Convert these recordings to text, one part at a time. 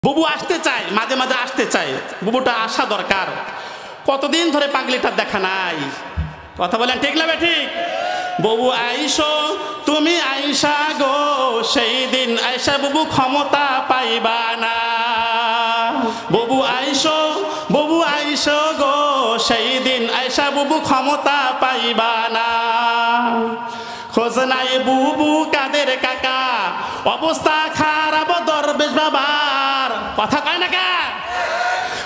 বুবু আসতে চায়, মাঝে মাঝে আসতে চায়, বুবুটা আসা দরকার। কতদিন ধরে পাগলিটার দেখা নাই। কথা বলেন ঠিক না ঠিক? বুবু আইসো, তুমি আইসা গো, সেই দিন আইসা বুবু ক্ষমতা পাইবা না। বুবু আইসো, বুবু আইসো গো, সেই দিন আইসা বুবু ক্ষমতা পাইবা না। খোঁজ নাই বুবু কাদের কাকা, অবস্থা খারাপ দরবেশ বাবার। কথা কয় না কে?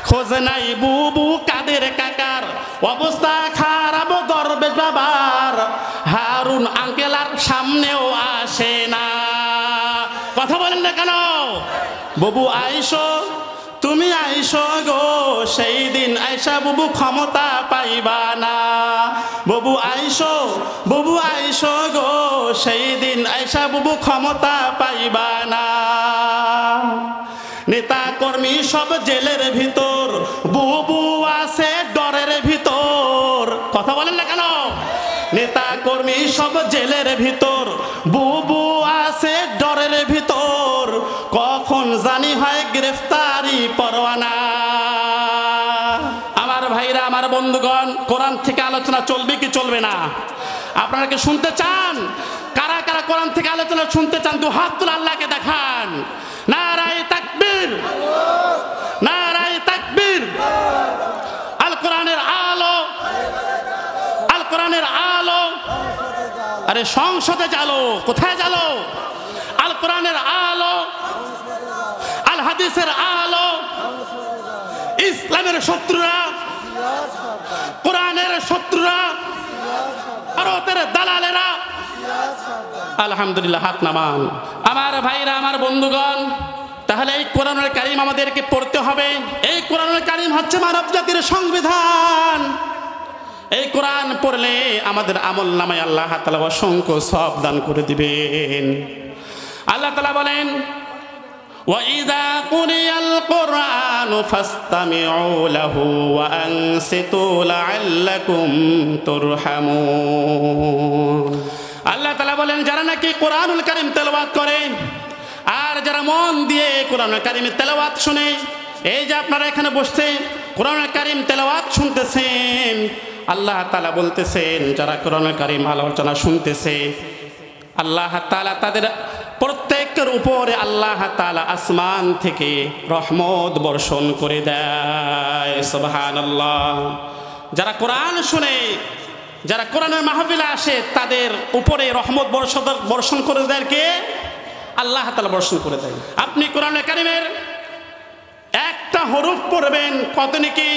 খোঁজ নাই বুবু কাদের কাকার, অবস্থা খারাপ দরবেশ বাবার। হারুন আঙ্কেলার সামনেও আসে না। কথা বলেন না কেন? বুবু আইসো, তুমি আইসো গো, সেই দিন আইসা বুবু ক্ষমতা পাইবা না। বুবু আইসো, বুবু আইসো গো, সেই দিন আইসা বুবু ক্ষমতা পাইবা না। নেতা কর্মী সব জেলের ভিতর, বুবু আছে ডরের ভিতর। কথা বলেন না কেন? নেতা কর্মী সব জেলের ভিতর, বুবু আছে ডরের ভিতর। কখন জানি হয় গ্রেফতারি পরোয়ানা। আমার ভাইরা, আমার বন্ধুগণ, কোরআন থেকে আলোচনা চলবে কি চলবে না? আপনারা কি শুনতে চান? কারা কারা কোরআন থেকে আলোচনা শুনতে চান? দু হাত তুলে আল্লাহকে দেখান। নারায়ে তাকবীর, নারায়ে তাকবীর। আল কোরআনের আলো, আল কোরআনের আলো। আরে সংসদে জ্বালো, কোথায় জ্বালো? আল কোরআনের আলো, আল হাদিসের আলো। ইসলামের শত্রুরা, কোরআনের শত্রুরা, ভারতের দালালেরা। আলহামদুলিল্লাহ, হাত নামান। আমার ভাইরা, আমার বন্ধুগণ, তাহলে এই কোরআনুল কারীম আমাদেরকে পড়তে হবে। এই কোরআনুল কারীম হচ্ছে মানব জাতির সংবিধান। এই কোরআন পড়লে আমাদের আমল নামায় আল্লাহ তাআলা অসংখ্য সওয়াব দান করে দিবেন। আল্লাহ তাআলা বলেন, وَإِذَا قُرِئَ الْقُرْآنُ فَاسْتَمِعُوا لَهُ وَأَنصِتُوا لَعَلَّكُمْ تُرْحَمُونَ। আল্লাহ তাআলা বলেন, যারা নাকি কোরআনুল কারীম তেলাওয়াত করে আর যারা মন দিয়ে কোরআনুল কারীমের তেলাওয়াত শুনে, এই যে আপনারা এখানে বসে কোরআনুল কারীম তেলাওয়াত শুনতেছেন, আল্লাহ তাআলা বলতেছেন, যারা কোরআনুল কারীম আলোচনা শুনতেছে, আল্লাহ তাআলা তাদের প্রত্যেকের উপরে আল্লাহ তাআলা আসমান থেকে রহমত বর্ষণ করে দেয়। সুবহানাল্লাহ। যারা কোরআন শুনে, যারা কোরআনের মাহফিলে আসে, তাদের উপরে রহমত বর্ষণ করে দেয় কে? আল্লাহ তাআলা বর্ষণ করে দেয়। আপনি কোরআনে কারীমের একটা হরফ পড়বেন, কত নেকি?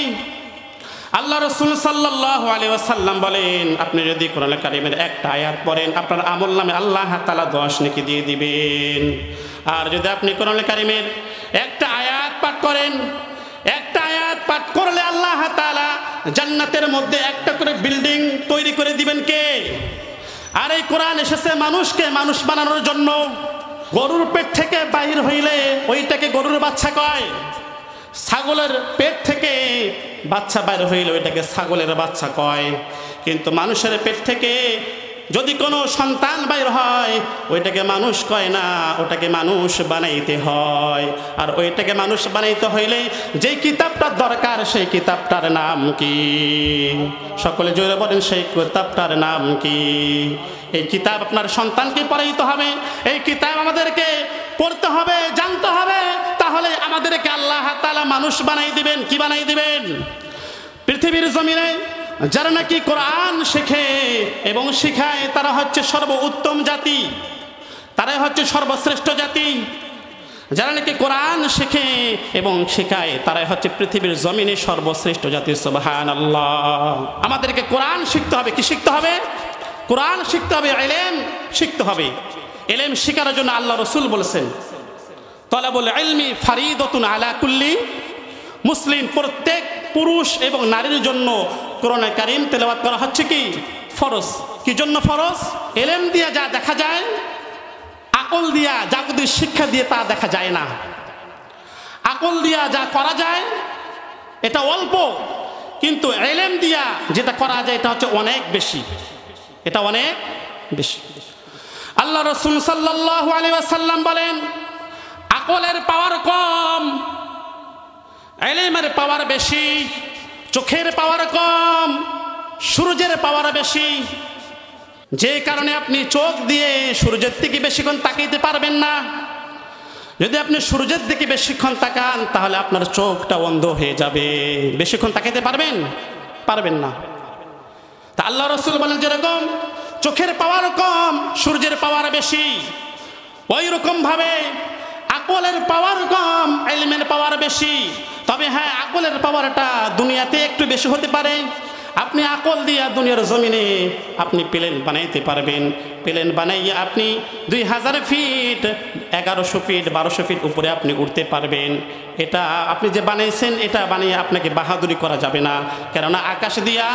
আল্লাহ রাসূল সাল্লাল্লাহু আলাইহি ওয়াসাল্লাম বলেন, আপনি যদি কোরআনে কারীমের একটা আয়াত পড়েন, আপনার আমলনামে আল্লাহ তাআলা 10 নেকি দিয়ে দিবেন। আর যদি আপনি কোরআনে কারীমের একটা আয়াত পাঠ করেন, একটা আয়াত পাঠ করলে আল্লাহ তাআলা জান্নাতের মধ্যে একটা করে বিল্ডিং তৈরি করে দিবেন কে? আর এই কোরআন এসেছে মানুষকে মানুষ বানানোর জন্য। গরুর পেট থেকে বাহির হইলে ওইটাকে গরুর বাচ্চা কয়। ছাগলের পেট থেকে বাচ্চা বাইর হইলে ওইটাকে ছাগলের বাচ্চা কয়। কিন্তু মানুষের পেট থেকে যদি কোনো সন্তান বাইর হয়, ওইটাকে মানুষ কয় না, ওটাকে মানুষ বানাইতে হয়। আর ওইটাকে মানুষ বানাইতে হইলে যে কিতাবটার দরকার, সেই কিতাবটার নাম কি? সকলে জোরে বলেন, সেই কিতাবটার নাম কি? এই কিতাব আপনার সন্তানকে পড়াইতে হবে। এই কিতাব আমাদেরকে পড়তে হবে, জানতে হবে। তাহলে আমাদেরকে আল্লাহ তাআলা মানুষ বানাই দিবেন। কি বানাই দিবেন? পৃথিবীর জমিনে যারা নাকি কোরআন শেখে এবং শিখায়, তারা হচ্ছে সর্বোত্তম জাতি, তারাই হচ্ছে সর্বশ্রেষ্ঠ জাতি। যারা নাকি কোরআন শেখে এবং শেখায়, তারাই হচ্ছে পৃথিবীর জমিনে সর্বশ্রেষ্ঠ জাতি। সুবহানাল্লাহ। আমাদেরকে কোরআন শিখতে হবে। কি শিখতে হবে? কোরআন শিখতে হবে, ইলম শিখতে হবে। ইলম শিখার জন্য আল্লাহ রাসূল বলেছেন, তালাবুল ইলমি ফারিদাতুন আলা কুল্লি মুসলিম। প্রত্যেক পুরুষ এবং নারীর জন্য কোরআনে কারীম তেলাওয়াত করা হচ্ছে কি? ফরজ। কি জন্য ফরজ? ইলম দিয়ে যা দেখা যায়, আকল দিয়া জাগতিক শিক্ষা দিয়ে তা দেখা যায় না। আকল দিয়া যা করা যায় এটা অল্প, কিন্তু ইলম দিয়া যেটা করা যায় এটা হচ্ছে অনেক বেশি। এটা অনেক বেশি। আল্লাহ রাসূল সাল্লাল্লাহু আলাইহি ওয়াসাল্লাম বলেন, আকলের পাওয়ার কম, ইলমের পাওয়ার বেশি। চোখের পাওয়ার কম, সূর্যের পাওয়ার বেশি। যে কারণে আপনি চোখ দিয়ে সূর্যের দিকে বেশিক্ষণ তাকাইতে পারবেন না। যদি আপনি সূর্যের দিকে বেশিক্ষণ তাকান তাহলে আপনার চোখটা অন্ধ হয়ে যাবে। বেশিক্ষণ তাকাইতে পারবেন? পারবেন না। তা আল্লাহ রাসূল বলেন যেরকম চোখের পাওয়ার কম, সূর্যের পাওয়ার বেশি, ওই রকম ভাবে আকলের পাওয়ার কম, ইলমের পাওয়ার বেশি। তবে হ্যাঁ, আকলের পাওয়ারটা দুনিয়াতে একটু বেশি হতে পারে। আপনি আকল দিয়া দুনিয়ার জমিনে আপনি প্লেন বানাইতে পারবেন। প্লেন বানাইয়া আপনি 2000 ফিট, 1100 ফিট, 1200 ফিট উপরে আপনি উঠতে পারবেন। এটা আপনি যে বানাইছেন, এটা বানিয়ে আপনাকে বাহাদুরি করা যাবে না। কেননা আকাশ দিয়া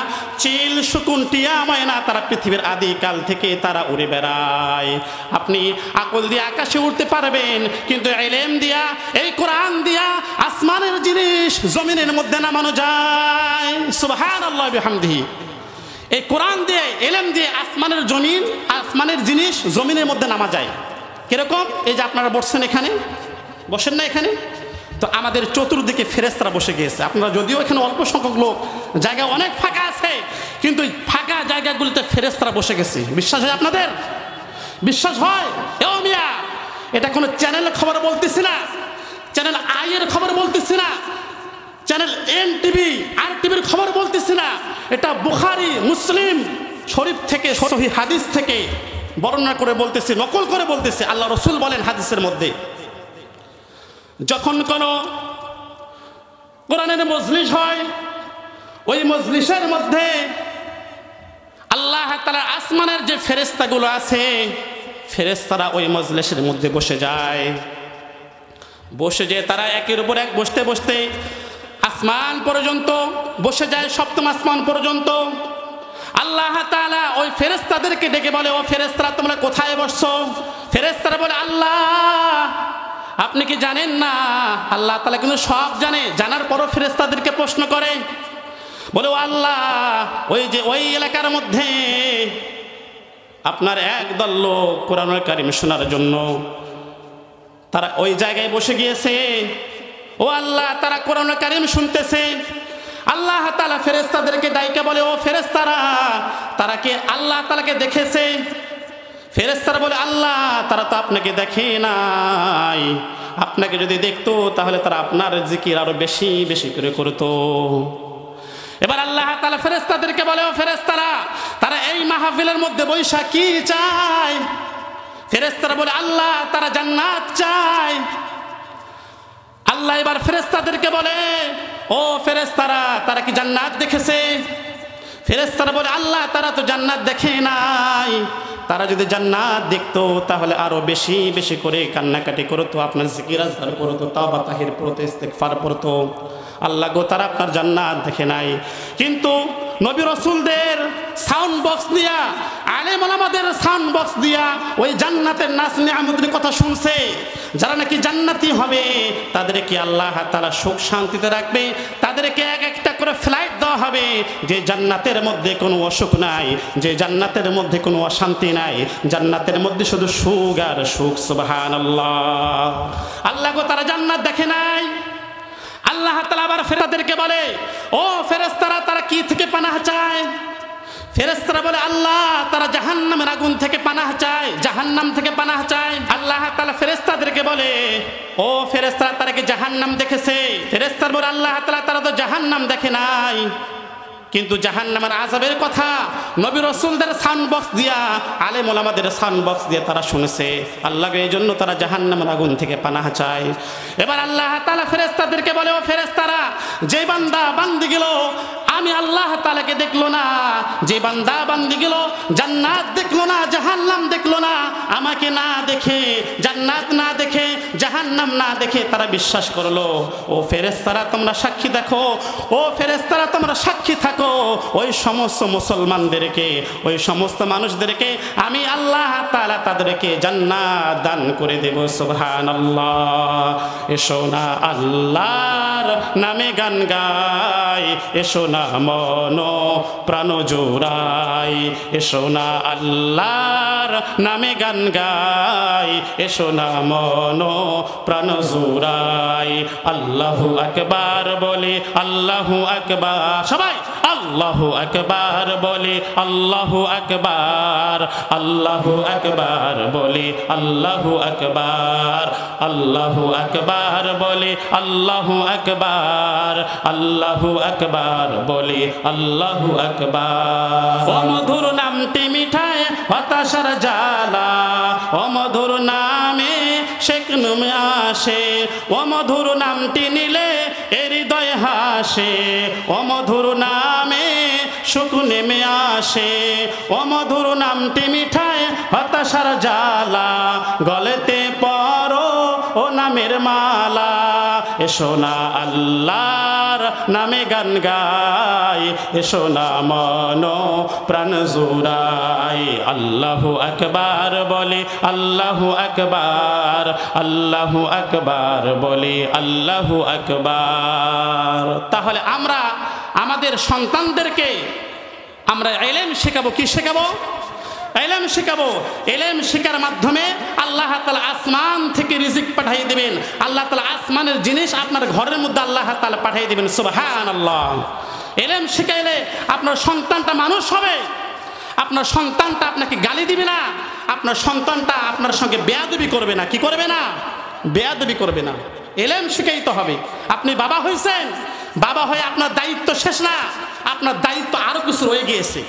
চিল, শকুন, টিয়া, ময়না তারা পৃথিবীর আদিকাল থেকে তারা উড়ে বেড়ায়। আপনি আকল দিয়ে আকাশে উঠতে পারবেন, কিন্তু ইলম দিয়া, এই কোরআন দিয়া আসমানের জিনিস জমিনের মধ্যে নামানো যায়। সুবহানাল্লাহ বিহামদিহি। এই কোরআন দিয়ে, ইলম দিয়ে আসমানের জিনিস জমিনের মধ্যে নামা যায়। কিরকম? এই যে আপনারা বসছেন এখানে, বসেন না এখানে, তো আমাদের চতুর্দিকে ফেরেশতারা বসে গিয়েছে। আপনারা যদিও এখানে অল্প সংখ্যক লোক, জায়গা অনেক ফাঁকা আছে, কিন্তু ফাঁকা জায়গাগুলিতে ফেরেশতারা বসে গেছে। বিশ্বাস হয় আপনাদের? বিশ্বাস হয়? এও মিয়া, এটা কোনো চ্যানেলের খবর বলতেছি না, চ্যানেল আই এর খবর বলতেছি না, চ্যানেল এনটিভি আর টিভির খবর বলতেছি না। এটা বুখারী, মুসলিম শরীফ থেকে, সহিহ হাদিস থেকে বর্ণনা করে বলতেছি, নকল করে বলতেছি। আল্লাহ রাসূল বলেন হাদিসের মধ্যে, যখন কোনো কোরআনের মজলিস হয়, ওই মজলিসের মধ্যে আল্লাহ তাআলা আসমানের যে ফেরেশতাগুলো আছে, ফেরেশতারা ওই মজলিসের মধ্যে বসে যায়। বসে যে তারা একের উপর এক বসতে বসতে আসমান পর্যন্ত বসে যায়, সপ্তম আসমান পর্যন্ত। আল্লাহ তাআলা ওই ফেরেশতাদেরকে ডেকে বলে, ও ফেরেশতারা তোমরা কোথায় বসছো? ফেরেশতারা বলে, আল্লাহ আপনি কি জানেন না? আল্লাহ তাআলা কিন্তু সব জানে, জানার পরও ফেরেশতাদেরকে প্রশ্ন করে, বলে, ও আল্লাহ, ওই এলাকার মধ্যে আপনার একদল লোক কোরআনুল কারীম শোনার জন্য তারা ওই জায়গায় বসে গিয়েছে। ও আল্লাহ, তারা কোরআনুল কারীম শুনতেছে। আল্লাহ তাআলা ফেরেশতাদেরকে ডাইকা বলে, ও ফেরেশতারা, তারা কি আল্লাহ তাআলাকে দেখেছে? ফেরেশতারা বলে, আল্লাহ তারা তো আপনাকে দেখে নাই, আপনাকে যদি দেখতো তাহলে তারা আপনার জিকির আরো বেশি বেশি করে করতো। এবার আল্লাহ তাআলা ফেরেশতাদেরকে বলে, ও ফেরেশতারা, তারা এই মাহফিলের মধ্যে বৈশা কি চায়? ফেরেশতারা বলে, আল্লাহ তারা জান্নাত চায়। আল্লাহ এবার ফেরেশতাদেরকে বলে, ও ফেরেশতারা, তারা কি জান্নাত দেখেছে? ফেরেশতারা বলে, আল্লাহ তারা তো জান্নাত দেখে নাই, তারা যদি জান্নাত দেখতো তাহলে আরো বেশি বেশি করে কান্নাকাটি করতো, আপনার জিকির আজকার করতো, তাওবা তাহির পড়তো, ইস্তেগফার পড়তো। আল্লাহ গো, তারা আপনার জান্নাত দেখে নাই। কিন্তু নবী রাসূলদের সাউন্ড বক্স দিয়া, আলেম ওলামাদের সাউন্ড বক্স দিয়া ওই জান্নাতের নাজ নিয়ামতের কথা শুনছে। যারা নাকি জান্নাতি হবে তাদেরকে আল্লাহ তাআলা সুখ শান্তিতে রাখবে, তাদেরকে এক একটা করে ফ্লাইট দেওয়া হবে, যে জান্নাতের মধ্যে কোনো অসুখ নাই, যে জান্নাতের মধ্যে কোনো অশান্তি নাই, জান্নাতের মধ্যে শুধু সুখ আর সুখ। সুবহানাল্লাহ। আল্লাহ গো, তারা জান্নাত দেখে নাই। আল্লাহ তাআলা আবার ফেরেশতাদেরকে বলে, ও ফেরেশতারা, তারা কি থেকে পানাহ চায়? ফেরেশতারা বলে, আল্লাহ তারা জাহান্নামের আগুন থেকে পানাহ চায়, জাহান্নাম থেকে পানাহ চায়। আল্লাহ তাআলা ফেরেশতাদেরকে বলে, ও ফেরেশতারা, তারা কি জাহান্নাম দেখেছে? ফেরেশতারা বলে, আল্লাহ তাআলা তারা তো জাহান্নাম দেখে নাই, কিন্তু জাহান্নামের আযাবের কথা নবী রাসূলদের সাউন্ড বক্স দিয়া, আলেম ওলামাদের সাউন্ড বক্স দিয়ে তারা শুনেছে। আল্লাহ এই জন্য তারা জাহান্নামের আগুন থেকে পানাহ চায়। এবার আল্লাহ তাআলা ফেরেশতাদেরকে বলে, ও ফেরেশতারা, যে বান্দা বান্দিগুলো আমি আল্লাহ তাআলাকে দেখলো না, যে বান্দা বান্দিগুলো জান্নাত দেখলো না, জাহান্নাম দেখলো না, আমাকে না দেখে, জান্নাত না দেখে, জাহান্নাম না দেখে তারা বিশ্বাস করলো, ও ফেরেশতারা তোমরা সাক্ষী দেখো, ও ফেরেশতারা তোমরা সাক্ষী থাকো, ওই সমস্ত মুসলমানদেরকে, ওই সমস্ত মানুষদেরকে আমি আল্লাহ তাআলা তাদেরকে জান্নাত দান করে দেব। সুবহানাল্লাহ। এসো না আল্লাহর নামে গান গাই, এসো না না মন প্রাণ জোড়াই, এসো না আল্লাহর নামে গান গাই, এসো না মন প্রাণ জোড়াই। আল্লাহু আকবার বলে আল্লাহু আকবার, সবাই আল্লাহু আকবার বলে আল্লাহু আকবার, আল্লাহু আকবার বলে আল্লাহু আকবার, আল্লাহু আকবার বলে আল্লাহু আকবার, আল্লাহু আকবার বলে আল্লাহু আকবার। ও মধুর নামটি মিঠায় হতাশার জ্বালা, ও মধুর নামে শেখ নুমে আসে, ও মধুর নামটি নিলে হৃদয় হাসে, ও মধুর নামে সুখ নেমে আসে, ও মধুর নামটি মিঠায় হতাশার জ্বালা, গলেতে পরো ও নামের মালা, এসো না আল্লাহর নামে গান গাই, এসো না মন প্রাণ জোড়াই। আল্লাহু আকবার বলে আল্লাহু আকবার, আল্লাহু আকবার বলে আল্লাহু আকবার। তাহলে আমরা আমাদের সন্তানদেরকে আমরা ইলম শেখাবো। কি শেখাবো? ইলম শেখাবো। ইলম শেখার মাধ্যমে আল্লাহ তাআলা আসমান থেকে রিজিক পাঠিয়ে দিবেন। আল্লাহ তাআলা আসমানের জিনিস আপনার ঘরের মধ্যে আল্লাহ তাআলা পাঠিয়ে দিবেন। সুবহানাল্লাহ। ইলম শিখাইলে আপনার সন্তানটা মানুষ হবে। আপনার সন্তানটা আপনাকে গালি দিবে না, আপনার সন্তানটা আপনার সঙ্গে বেয়াদবি করবে না। কি করবে না? বেয়াদবি করবে না। ইলম শিখাইতে হবে। আপনি বাবা হয়েছেন, বাবা হয়ে আপনার দায়িত্ব শেষ না, আপনার দায়িত্ব আরো কিছু রয়ে গিয়েছে।